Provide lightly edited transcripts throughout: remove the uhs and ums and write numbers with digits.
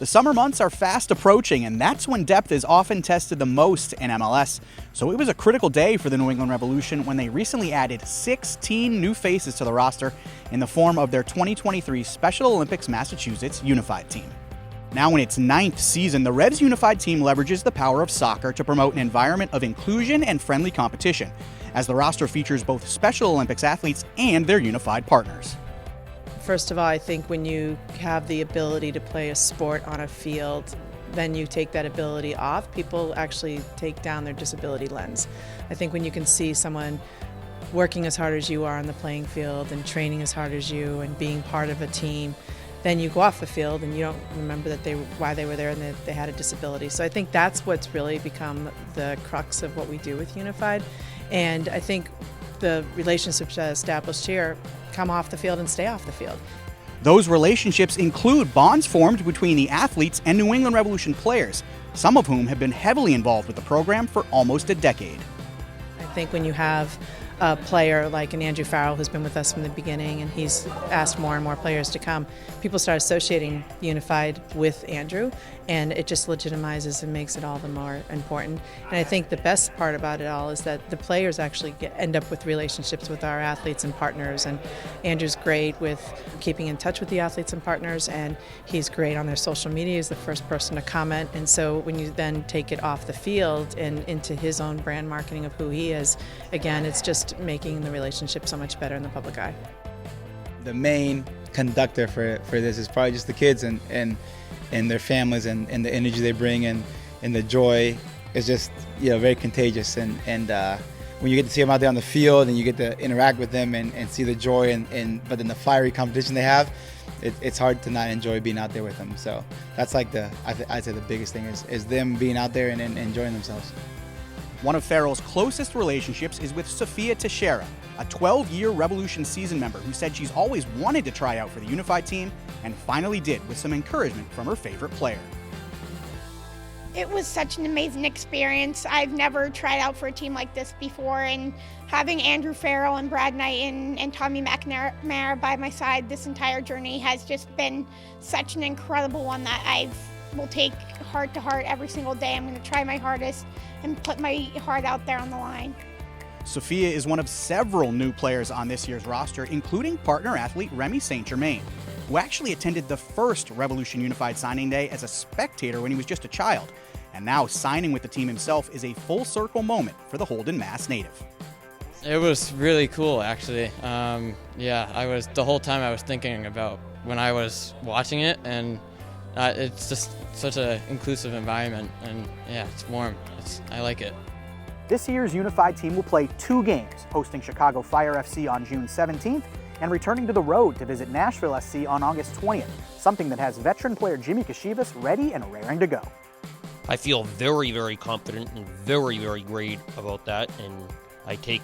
The summer months are fast approaching, and that's when depth is often tested the most in MLS. So it was a critical day for the New England Revolution when they recently added 16 new faces to the roster in the form of their 2023 Special Olympics Massachusetts Unified Team. Now in its 9th season, the Revs Unified Team leverages the power of soccer to promote an environment of inclusion and friendly competition, as the roster features both Special Olympics athletes and their unified partners. First of all, I think when you have the ability to play a sport on a field, then you take that ability off, people actually take down their disability lens. I think when you can see someone working as hard as you are on the playing field and training as hard as you and being part of a team, then you go off the field and you don't remember why they were there and that they had a disability. So I think that's what's really become the crux of what we do with Unified. And I think the relationships established here come off the field and stay off the field. Those relationships include bonds formed between the athletes and New England Revolution players, some of whom have been heavily involved with the program for almost a decade. I think when you have a player like an Andrew Farrell who's been with us from the beginning and he's asked more and more players to come, people start associating Unified with Andrew, and it just legitimizes and makes it all the more important. And I think the best part about it all is that the players actually end up with relationships with our athletes and partners, and Andrew's great with keeping in touch with the athletes and partners, and he's great on their social media. He's the first person to comment, and so when you then take it off the field and into his own brand marketing of who he is, again, it's just making the relationship so much better in the public eye. The main conductor for this is probably just the kids and their families and the energy they bring and the joy is just very contagious, and when you get to see them out there on the field and you get to interact with them and see the joy but then the fiery competition they have, it's hard to not enjoy being out there with them. So that's like I'd say the biggest thing is them being out there and enjoying themselves. One of Farrell's closest relationships is with Sophia Teixeira, a 12-year Revolution season member who said she's always wanted to try out for the Unified Team and finally did with some encouragement from her favorite player. It was such an amazing experience. I've never tried out for a team like this before, and having Andrew Farrell and Brad Knight and Tommy McNamara by my side this entire journey has just been such an incredible one that I will take heart to heart every single day. I'm going to try my hardest and put my heart out there on the line. Sophia is one of several new players on this year's roster, including partner athlete Remy St. Germain, who actually attended the first Revolution Unified signing day as a spectator when he was just a child, and now signing with the team himself is a full circle moment for the Holden, Mass native. It was really cool, actually. The whole time I was thinking about when I was watching it, and it's just such an inclusive environment, and it's warm. I like it. This year's Unified Team will play 2 games, hosting Chicago Fire FC on June 17th and returning to the road to visit Nashville SC on August 20th, something that has veteran player Jimmy Kashivas ready and raring to go. I feel very, very confident and very, very great about that, and I take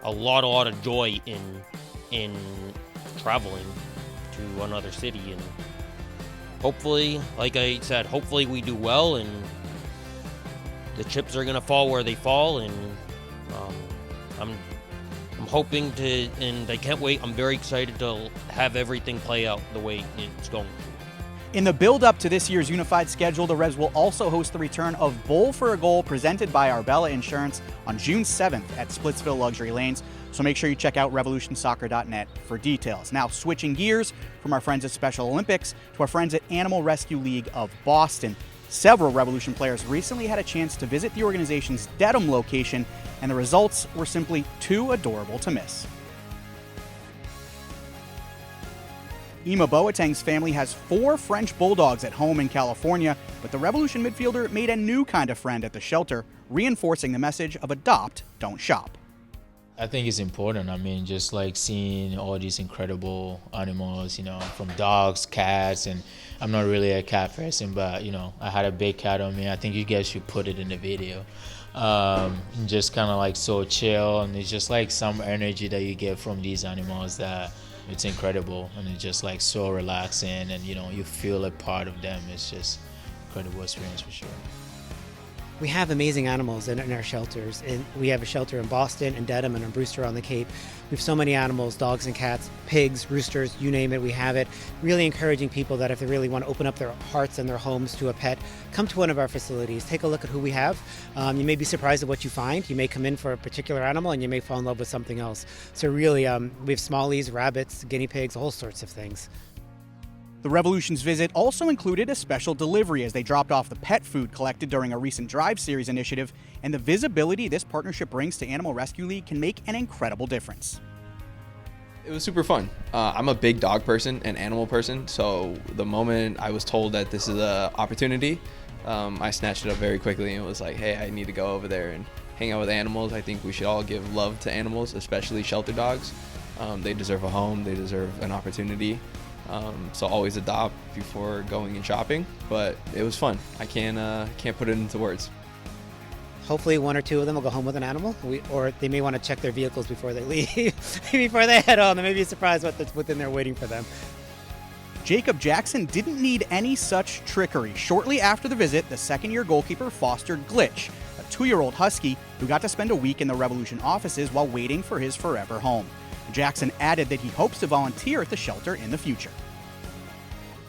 a lot of joy in traveling to another city, and hopefully, like I said, hopefully we do well and the chips are going to fall where they fall, and I'm hoping to, and I can't wait. I'm very excited to have everything play out the way it's going. In the build-up to this year's Unified schedule, the Revs will also host the return of Bowl for a Goal presented by Arbella Insurance on June 7th at Splitsville Luxury Lanes. So make sure you check out revolutionsoccer.net for details. Now, switching gears from our friends at Special Olympics to our friends at Animal Rescue League of Boston. Several Revolution players recently had a chance to visit the organization's Dedham location, and the results were simply too adorable to miss. Ima Boateng's family has 4 French bulldogs at home in California, but the Revolution midfielder made a new kind of friend at the shelter, reinforcing the message of adopt, don't shop. I think it's important. I mean, just like seeing all these incredible animals, from dogs, cats, and I'm not really a cat person, but, I had a big cat on me. I think you guys should put it in the video. Just kind of like so chill, and it's just like some energy that you get from these animals that it's incredible, and it's just like so relaxing, and you feel a part of them. It's just incredible experience for sure. We have amazing animals in our shelters, and we have a shelter in Boston and Dedham and in Brewster on the Cape. We have so many animals, dogs and cats, pigs, roosters, you name it, we have it. Really encouraging people that if they really want to open up their hearts and their homes to a pet, come to one of our facilities, take a look at who we have. You may be surprised at what you find. You may come in for a particular animal and you may fall in love with something else. So really, we have smallies, rabbits, guinea pigs, all sorts of things. The Revolution's visit also included a special delivery as they dropped off the pet food collected during a recent Drive Series initiative, and the visibility this partnership brings to Animal Rescue League can make an incredible difference. It was super fun. I'm a big dog person and animal person, so the moment I was told that this is an opportunity, I snatched it up very quickly and was like, hey, I need to go over there and hang out with animals. I think we should all give love to animals, especially shelter dogs. They deserve a home, they deserve an opportunity. So always adopt before going and shopping, but it was fun. I can't put it into words. Hopefully one or two of them will go home with an animal, or they may want to check their vehicles before they leave, before they head home. They may be surprised what's within there waiting for them. Jacob Jackson didn't need any such trickery. Shortly after the visit, the second-year goalkeeper fostered Glitch, a 2-year-old husky who got to spend a week in the Revolution offices while waiting for his forever home. Jackson added that he hopes to volunteer at the shelter in the future.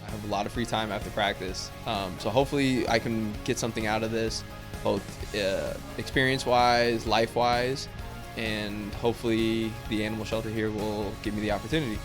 I have a lot of free time after practice, so hopefully I can get something out of this, both experience-wise, life-wise, and hopefully the animal shelter here will give me the opportunity.